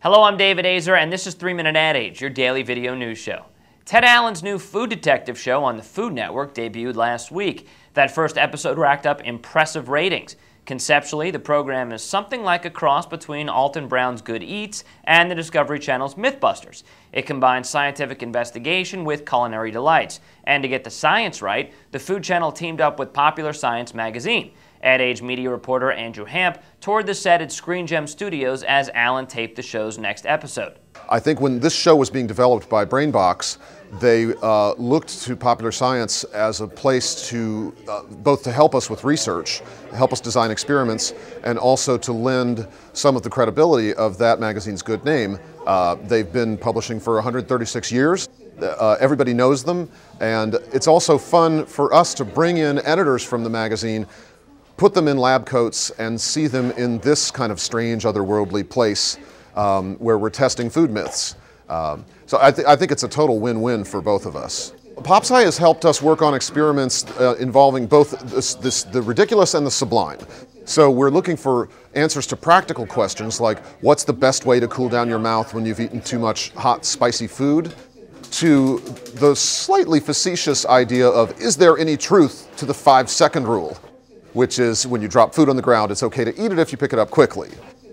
Hello, I'm David Azer, and this is 3-Minute AdAge, your daily video news show. Ted Allen's new Food Detective show on the Food Network debuted last week. That first episode racked up impressive ratings. Conceptually, the program is something like a cross between Alton Brown's Good Eats and the Discovery Channel's Mythbusters. It combines scientific investigation with culinary delights. And to get the science right, the Food Channel teamed up with Popular Science magazine. AdAge media reporter Andrew Hampp toured the set at Screen Gem Studios as Allen taped the show's next episode. I think when this show was being developed by Brainbox, they looked to Popular Science as a place to both to help us with research, help us design experiments, and also to lend some of the credibility of that magazine's good name. They've been publishing for 136 years. Everybody knows them, and it's also fun for us to bring in editors from the magazine, put them in lab coats, and see them in this kind of strange, otherworldly place where we're testing food myths. So I think it's a total win-win for both of us. PopSci has helped us work on experiments involving both the ridiculous and the sublime. So we're looking for answers to practical questions like, what's the best way to cool down your mouth when you've eaten too much hot, spicy food? To the slightly facetious idea of, is there any truth to the 5-second rule? Which is, when you drop food on the ground, it's okay to eat it if you pick it up quickly.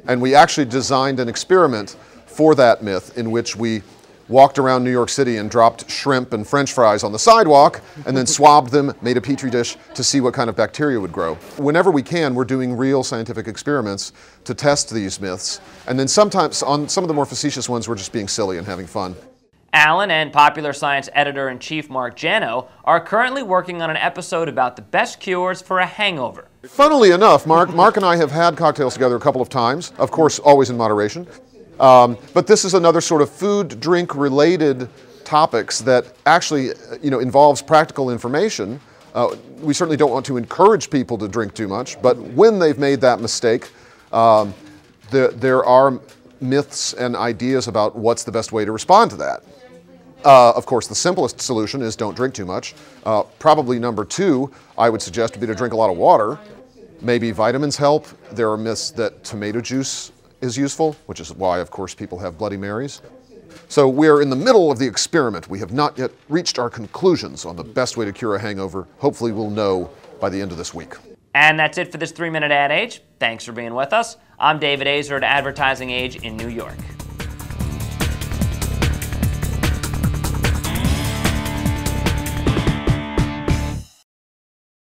And we actually designed an experiment for that myth in which we walked around New York City and dropped shrimp and French fries on the sidewalk and then swabbed them, made a petri dish to see what kind of bacteria would grow. Whenever we can, we're doing real scientific experiments to test these myths. And then sometimes on some of the more facetious ones, we're just being silly and having fun. Allen and Popular Science editor-in-chief Mark Jano are currently working on an episode about the best cures for a hangover. Funnily enough, Mark and I have had cocktails together a couple of times, of course always in moderation. But this is another sort of food, drink related topics that actually involves practical information. We certainly don't want to encourage people to drink too much, but when they've made that mistake, there are myths and ideas about what's the best way to respond to that. Of course, the simplest solution is don't drink too much. Probably number 2, I would suggest, would be to drink a lot of water. Maybe vitamins help. There are myths that tomato juice is useful, which is why, of course, people have Bloody Marys. So we're in the middle of the experiment. We have not yet reached our conclusions on the best way to cure a hangover. Hopefully we'll know by the end of this week. And that's it for this 3-Minute AdAge. Thanks for being with us. I'm David Azer at Advertising Age in New York.